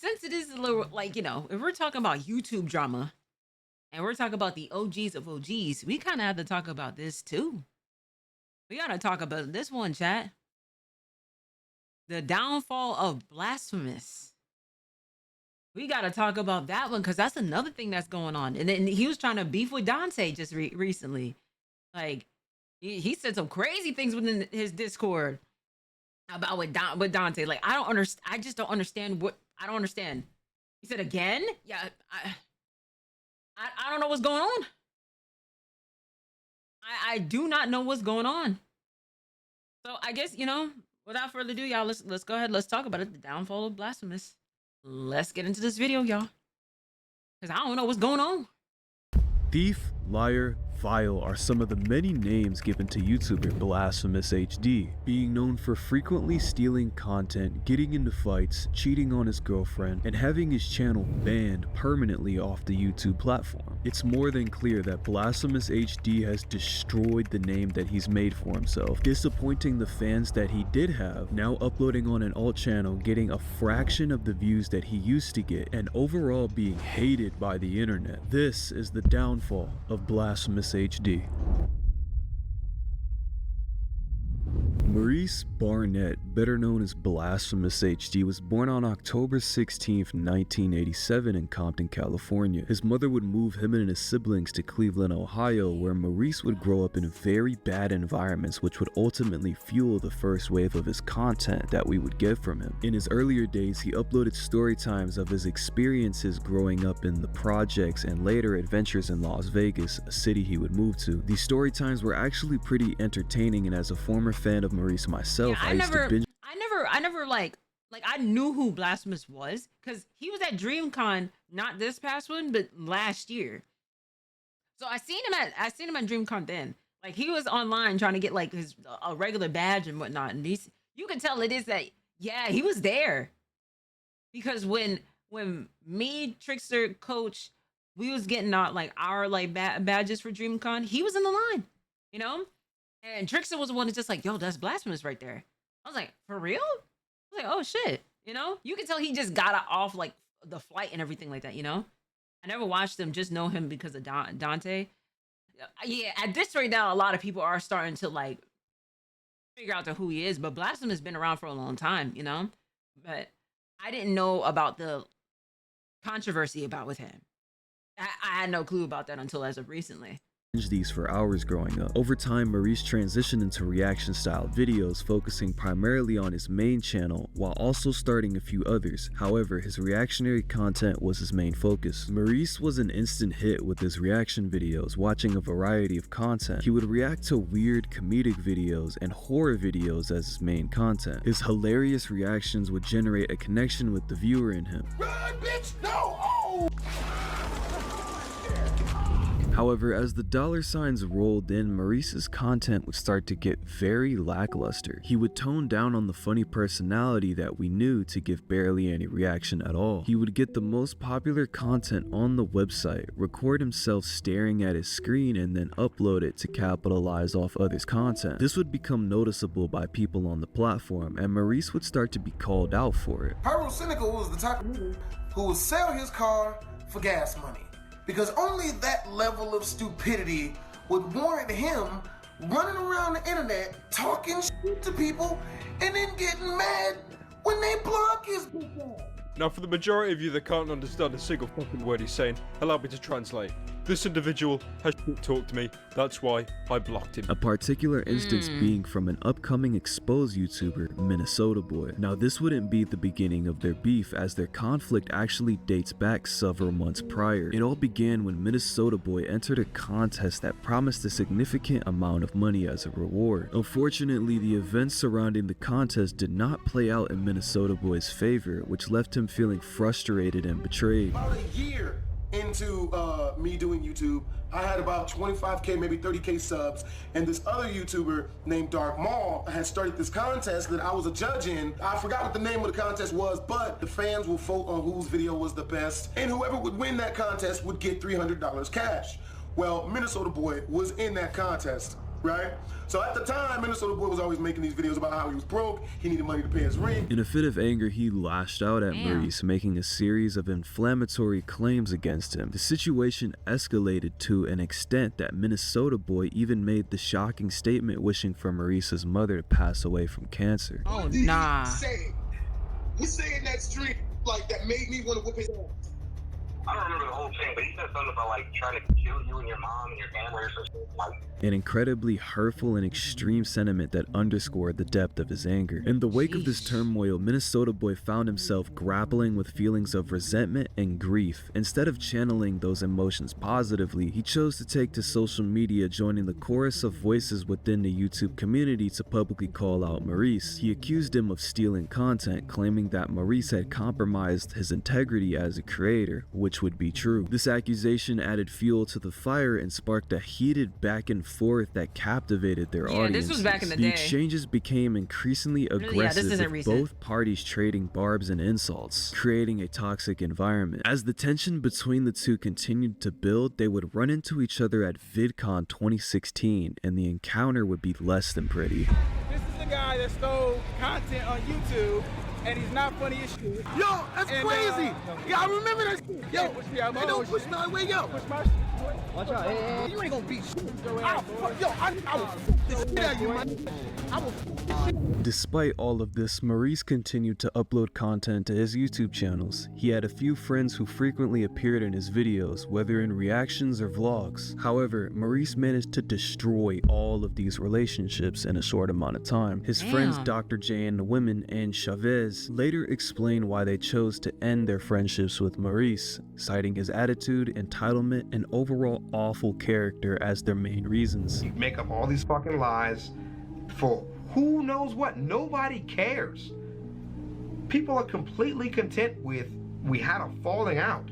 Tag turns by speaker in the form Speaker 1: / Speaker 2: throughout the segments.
Speaker 1: since it is a little like, you know, if we're talking about YouTube drama and we're talking about the OGs of OGs, we kind of have to talk about this too. We got to talk about this one, chat. The downfall of Blasphemous. We got to talk about that one because that's another thing that's going on. And then he was trying to beef with Dante just recently. Like, he said some crazy things within his Discord about with Dante. Like, I don't understand. I just don't understand I don't understand. He said again? Yeah, I don't know what's going on. I do not know what's going on. So I guess, you know, without further ado, y'all, let's go ahead. Let's talk about it. The downfall of Blasphemous. Let's get into this video, y'all. Because I don't know what's going on.
Speaker 2: Thief, liar, vile are some of the many names given to YouTuber Blasphemous HD, being known for frequently stealing content, getting into fights, cheating on his girlfriend, and having his channel banned permanently off the YouTube platform. It's more than clear that Blasphemous HD has destroyed the name that he's made for himself, disappointing the fans that he did have, now uploading on an alt channel, getting a fraction of the views that he used to get, and overall being hated by the internet. This is the downfall of Blasphemous HD. Maurice Barnett, better known as Blasphemous HD, was born on October 16, 1987 in Compton, California. His mother would move him and his siblings to Cleveland, Ohio, where Maurice would grow up in very bad environments, which would ultimately fuel the first wave of his content that we would get from him. In his earlier days, he uploaded story times of his experiences growing up in the projects and later adventures in Las Vegas, a city he would move to. These story times were actually pretty entertaining, and as a former fan of Maurice myself,
Speaker 1: yeah, I never like I knew who Blasphemous was because he was at DreamCon, not this past one, but last year. So I seen him at DreamCon then. Like, he was online trying to get like a regular badge and whatnot, and you can tell it is that, yeah, he was there because when me, Trickster, Coach, we was getting out like our like badges for DreamCon, he was in the line, you know. And Trickster was the one that's just like, yo, that's Blasphemous right there. I was like, for real? I was like, oh shit. You know, you can tell he just got off like the flight and everything like that, you know? I never watched him, just know him because of Dante. Yeah, at this rate now, a lot of people are starting to like figure out who he is, but Blasphemous has been around for a long time, you know? But I didn't know about the controversy about with him. I had no clue about that until as of recently.
Speaker 2: These for hours growing up. Over time, Maurice transitioned into reaction style videos, focusing primarily on his main channel while also starting a few others. However, his reactionary content was his main focus. Maurice was an instant hit with his reaction videos, watching a variety of content. He would react to weird comedic videos and horror videos as his main content. His hilarious reactions would generate a connection with the viewer in him.
Speaker 3: Run, bitch! No! Oh!
Speaker 2: However, as the dollar signs rolled in, Maurice's content would start to get very lackluster. He would tone down on the funny personality that we knew to give barely any reaction at all. He would get the most popular content on the website, record himself staring at his screen, and then upload it to capitalize off others' content. This would become noticeable by people on the platform, and Maurice would start to be called out for it.
Speaker 3: Cynical was the type of nigga who would sell his car for gas money, because only that level of stupidity would warrant him running around the internet talking shit to people and then getting mad when they block his bitch.
Speaker 4: Now, for the majority of you that can't understand a single fucking word he's saying, allow me to translate. This individual has shit-talked to me, that's why I blocked him.
Speaker 2: A particular instance being from an upcoming exposed YouTuber, Minnesota Boy. Now, this wouldn't be the beginning of their beef, as their conflict actually dates back several months prior. It all began when Minnesota Boy entered a contest that promised a significant amount of money as a reward. Unfortunately, the events surrounding the contest did not play out in Minnesota Boy's favor, which left him feeling frustrated and betrayed.
Speaker 3: About a year into me doing YouTube, I had about 25K, maybe 30K subs, and this other YouTuber named Dark Maul had started this contest that I was a judge in. I forgot what the name of the contest was, but the fans will vote on whose video was the best, and whoever would win that contest would get $300 cash. Well, Minnesota Boy was in that contest. right? So at the time, Minnesota Boy was always making these videos about how he was broke, he needed money to pay his rent.
Speaker 2: In a fit of anger, he lashed out at Maurice, making a series of inflammatory claims against him. The situation escalated to an extent that Minnesota Boy even made the shocking statement wishing for Maurice's mother to pass away from cancer.
Speaker 1: Oh, nah.
Speaker 3: He said in that stream, like, that made me want to whip his ass.
Speaker 5: I don't remember the whole thing, but he said something about like trying to kill you and your mom and your family or something like.
Speaker 2: An incredibly hurtful and extreme sentiment that underscored the depth of his anger. In the wake of this turmoil, Minnesota Boy found himself grappling with feelings of resentment and grief. Instead of channeling those emotions positively, he chose to take to social media, joining the chorus of voices within the YouTube community to publicly call out Maurice. He accused him of stealing content, claiming that Maurice had compromised his integrity as a creator, which would be true. This accusation added fuel to the fire and sparked a heated back and forth that captivated their audience.
Speaker 1: This was back in the day.
Speaker 2: The exchanges became increasingly aggressive, with
Speaker 1: recent.
Speaker 2: both parties trading barbs and insults, creating a toxic environment. As the tension between the two continued to build, they would run into each other at VidCon 2016, and the encounter would be less than pretty.
Speaker 6: This is the guy that stole content on YouTube, and he's not funny as shit.
Speaker 3: Yo, that's crazy. Yeah, I remember that shit. Yo,
Speaker 6: hey,
Speaker 3: don't push my way, yo.
Speaker 6: Push my shit, boy.
Speaker 3: Watch out. Hey, you ain't gonna beat shit. I will fuck this shit out of you, man. I will fuck this shit.
Speaker 2: Despite all of this, Maurice continued to upload content to his YouTube channels. He had a few friends who frequently appeared in his videos, whether in reactions or vlogs. However, Maurice managed to destroy all of these relationships in a short amount of time. His friends Dr. J and the Women and Chavez later explained why they chose to end their friendships with Maurice, citing his attitude, entitlement, and overall awful character as their main reasons.
Speaker 7: You make up all these fucking lies for who knows what. Nobody cares. People are completely content with, we had a falling out,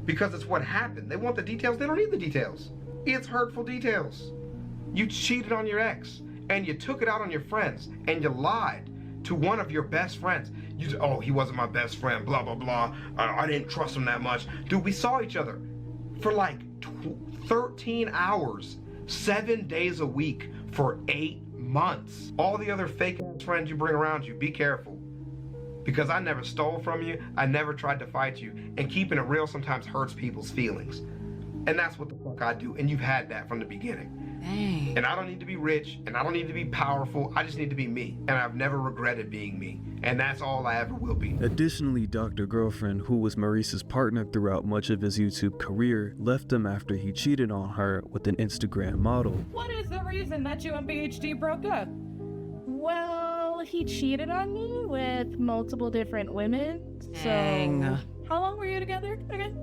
Speaker 7: because it's what happened. They want the details. They don't need the details. It's hurtful details. You cheated on your ex, and you took it out on your friends, and you lied to one of your best friends. Oh, he wasn't my best friend, blah, blah, blah. I didn't trust him that much. Dude, we saw each other for like 13 hours, 7 days a week for 8 months. All the other fake ass friends you bring around you, be careful. Because I never stole from you, I never tried to fight you, and keeping it real sometimes hurts people's feelings. And that's what the fuck I do, and you've had that from the beginning.
Speaker 1: Dang.
Speaker 7: And I don't need to be rich, and I don't need to be powerful, I just need to be me. And I've never regretted being me, and that's all I ever will be.
Speaker 2: Additionally, Dr. Girlfriend, who was Maurice's partner throughout much of his YouTube career, left him after he cheated on her with an Instagram model.
Speaker 8: What is the reason that you and BHD broke up? Well, he cheated on me with multiple different women.
Speaker 1: Dang.
Speaker 8: So, how long were you together again?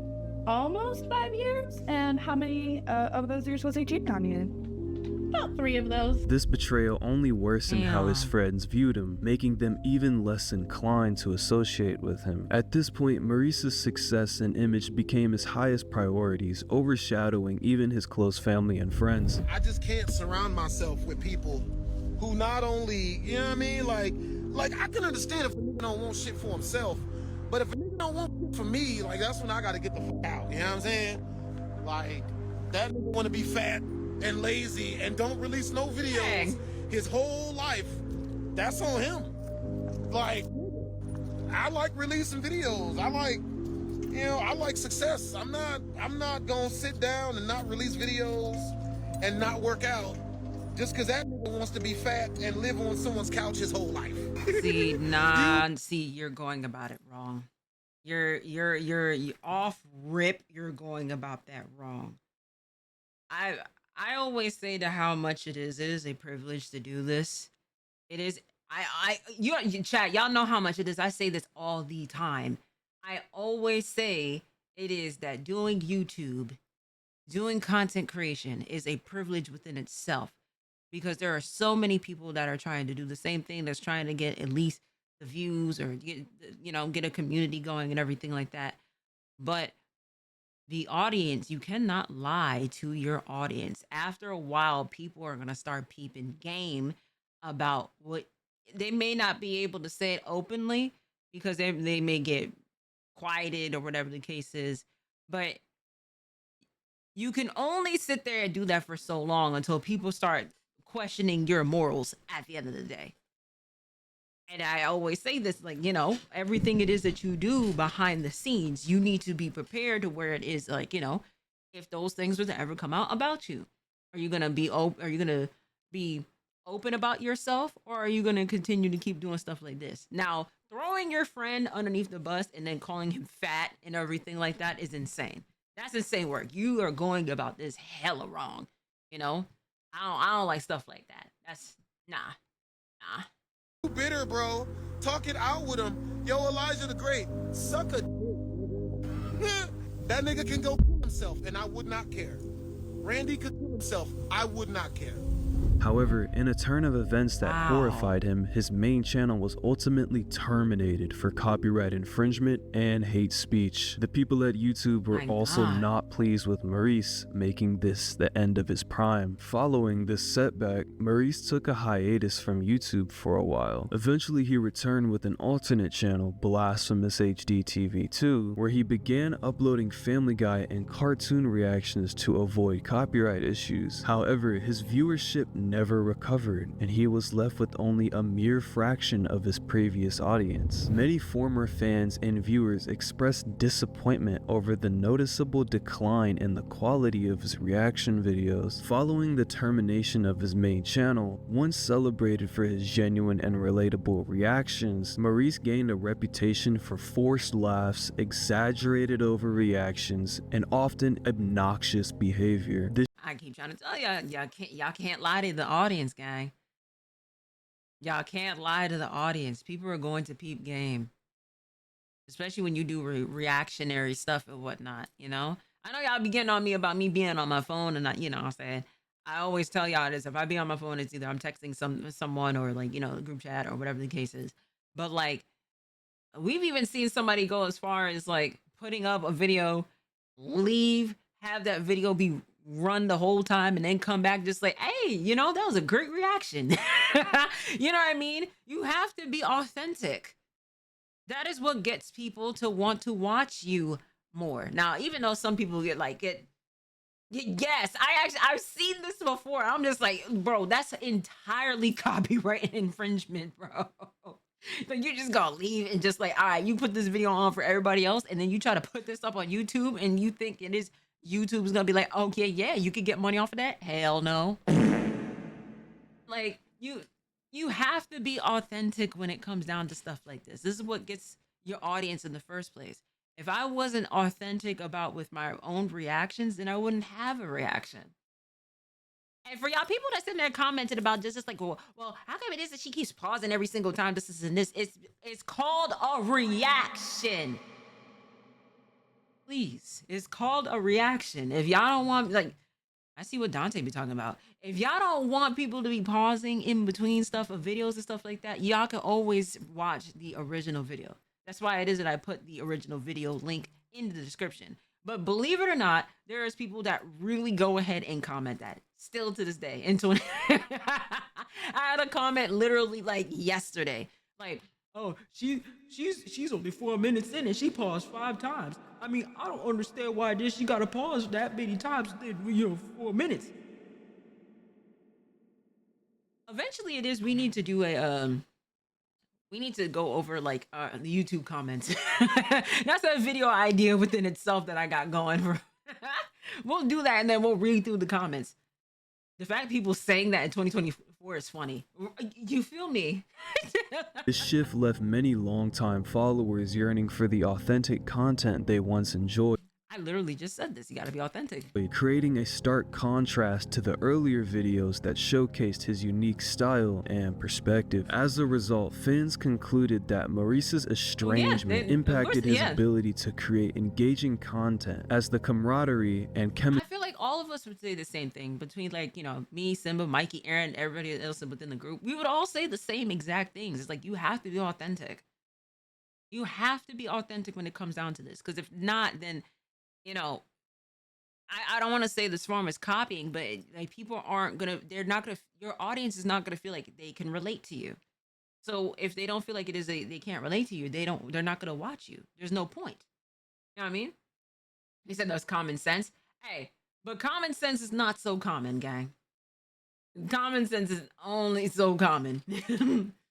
Speaker 8: Almost 5 years. And how many of those years was he cheating on you? About 3 of those.
Speaker 2: This betrayal only worsened how his friends viewed him, making them even less inclined to associate with him. At this point, Maurice's success and image became his highest priorities, overshadowing even his close family and friends.
Speaker 3: I just can't surround myself with people who not only, you know what I mean, like I can understand if a nigga don't want shit for himself, but if a nigga don't want shit for me, like that's when I gotta get the fuck out, you know what I'm saying? Like, that nigga wanna be fat and lazy and don't release no videos his whole life, that's on him. Like, I like releasing videos, I like success. I'm not gonna sit down and not release videos and not work out just because that nigga wants to be fat and live on someone's couch his whole life.
Speaker 1: See, you're going about it wrong. You're off rip. You're going about that wrong. I always say to how much it is a privilege to do this. It is. You chat. Y'all know how much it is. I say this all the time. I always say it is that doing YouTube, doing content creation is a privilege within itself. Because there are so many people that are trying to do the same thing, that's trying to get at least the views or get a community going and everything like that. But the audience, you cannot lie to your audience. After a while, people are going to start peeping game about what they may not be able to say it openly because they may get quieted or whatever the case is. But you can only sit there and do that for so long until people start questioning your morals at the end of the day. And I always say this, like, you know, everything it is that you do behind the scenes, you need to be prepared to where it is, like, you know, if those things were to ever come out about you, are you gonna be are you gonna be open about yourself, or are you gonna continue to keep doing stuff like this? Now, throwing your friend underneath the bus and then calling him fat and everything like that is insane. That's insane work. You are going about this hella wrong. You know, I don't like stuff like that. That's nah.
Speaker 3: Bitter, bro. Talk it out with him. Yo, Elijah the Great, suck a dick. That nigga can go kill himself, and I would not care. Randy could kill himself. I would not care.
Speaker 2: However, in a turn of events that
Speaker 1: Wow.
Speaker 2: horrified him, his main channel was ultimately terminated for copyright infringement and hate speech. The people at YouTube were
Speaker 1: My
Speaker 2: also
Speaker 1: God.
Speaker 2: not pleased with Maurice, making this the end of his prime. Following this setback, Maurice took a hiatus from YouTube for a while. Eventually, he returned with an alternate channel, Blastphamous HD TV2, where he began uploading Family Guy and cartoon reactions to avoid copyright issues. However, his viewership never recovered, and he was left with only a mere fraction of his previous audience. Many former fans and viewers expressed disappointment over the noticeable decline in the quality of his reaction videos. Following the termination of his main channel, once celebrated for his genuine and relatable reactions, Maurice gained a reputation for forced laughs, exaggerated overreactions, and often obnoxious behavior. This
Speaker 1: I keep trying to tell y'all can't lie to the audience, gang. Y'all can't lie to the audience. People are going to peep game, especially when you do reactionary stuff and whatnot. You know, I know y'all be getting on me about me being on my phone, and you know what I'm saying, I always tell y'all this: if I be on my phone, it's either I'm texting someone or, like, you know, group chat or whatever the case is. But like, we've even seen somebody go as far as like putting up a video, leave, have that video be run the whole time, and then come back just like, hey, you know, that was a great reaction. You know what I mean? You have to be authentic. That is what gets people to want to watch you more. Now, even though some people yes, I've seen this before. I'm just like, bro, that's entirely copyright infringement, bro. Like, you just gonna leave and just like, all right, you put this video on for everybody else, and then you try to put this up on YouTube, and you think it is YouTube's gonna be like, okay, yeah, you could get money off of that? Hell no. Like, you have to be authentic when it comes down to stuff like this. This is what gets your audience in the first place. If I wasn't authentic about with my own reactions, then I wouldn't have a reaction. And for y'all people that sitting there commented about just like, well, how come it is that she keeps pausing every single time this and this? It's called a reaction. Please, it's called a reaction. If y'all don't want, like, I see what Dante be talking about. If y'all don't want people to be pausing in between stuff of videos and stuff like that, y'all can always watch the original video. That's why it is that I put the original video link in the description. But believe it or not, there is people that really go ahead and comment that still to this day. And so I had a comment literally like yesterday, like, oh, she's only 4 minutes in and she paused 5 times. I mean, I don't understand why she got to pause that many times in 4 minutes. Eventually, it is. We need to do we need to go over like the YouTube comments. That's a video idea within itself that I got going for. We'll do that, and then we'll read through the comments. The fact people saying that in 2024 is funny. You feel me?
Speaker 2: This shift left many longtime followers yearning for the authentic content they once enjoyed.
Speaker 1: I literally just said this. You gotta be authentic.
Speaker 2: Creating a stark contrast to the earlier videos that showcased his unique style and perspective. As a result, fans concluded that Maurice's estrangement impacted his ability to create engaging content, as the camaraderie and chemistry.
Speaker 1: I feel like all of us would say the same thing between, like, you know, me, Simba, Mikey, Aaron, everybody else within the group. We would all say the same exact things. It's like, you have to be authentic. You have to be authentic when it comes down to this, because if not, then, you know, I don't want to say this form is copying, but like, people aren't gonna, they're not gonna, your audience is not gonna feel like they can relate to you. So if they don't feel like they can't relate to you, they're not gonna watch you. There's no point. You know what I mean? He said that's common sense. Hey, but common sense is not so common, gang. Common sense is only so common.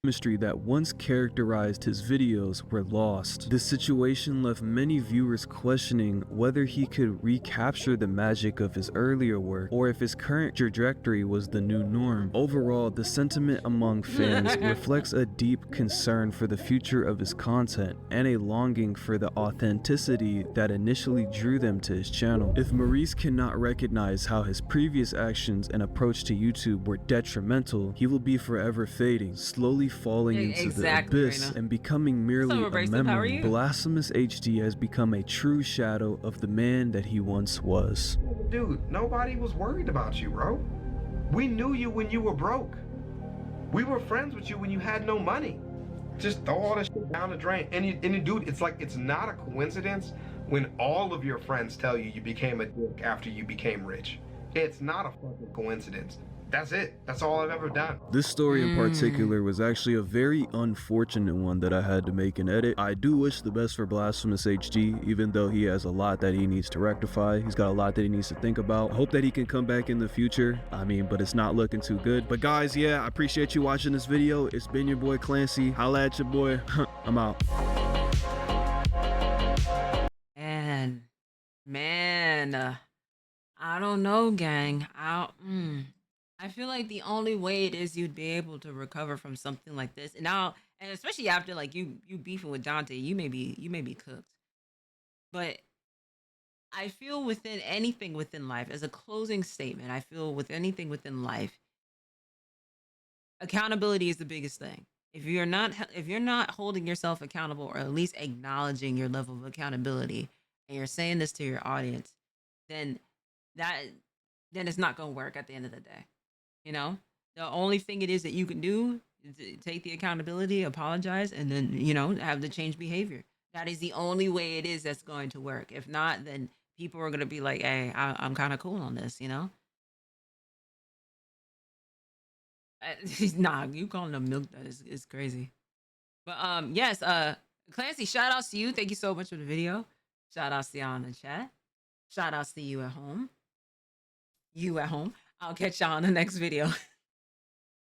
Speaker 2: Chemistry that once characterized his videos were lost. This situation left many viewers questioning whether he could recapture the magic of his earlier work or if his current trajectory was the new norm. Overall, the sentiment among fans reflects a deep concern for the future of his content and a longing for the authenticity that initially drew them to his channel. If Maurice cannot recognize how his previous actions and approach to YouTube were detrimental, he will be forever fading, slowly falling into the abyss and becoming merely a memory. Blastphamous HD has become a true shadow of the man that he once was.
Speaker 7: Dude, nobody was worried about you, bro. We knew you when you were broke. We were friends with you when you had no money. Just throw all this shit down the drain. And dude, it's like, it's not a coincidence when all of your friends tell you you became a dick after you became rich. It's not a fucking coincidence. That's it. That's all I've ever done.
Speaker 2: This story in particular was actually a very unfortunate one that I had to make an edit. I do wish the best for Blastphamous HD, even though he has a lot that he needs to rectify. He's got a lot that he needs to think about. I hope that he can come back in the future. I mean, but it's not looking too good. But guys, yeah, I appreciate you watching this video. It's been your boy Clancy. Holla at your boy. I'm out.
Speaker 1: Man, I don't know, gang. I feel like the only way it is you'd be able to recover from something like this, and especially after like you beefing with Dante, you may be cooked. But I feel within anything within life, as a closing statement, I feel with anything within life, accountability is the biggest thing. If you're not holding yourself accountable, or at least acknowledging your level of accountability, and you're saying this to your audience, then it's not gonna work at the end of the day. You know, the only thing it is that you can do is take the accountability, apologize, and then, you know, have the change behavior. That is the only way it is that's going to work. If not, then people are going to be like, hey, I'm kind of cool on this, you know? Nah, you calling them milk that is crazy. But yes, Clancy, shout outs to you. Thank you so much for the video. Shout outs to y'all in the chat. Shout outs to you at home. I'll catch y'all in the next video.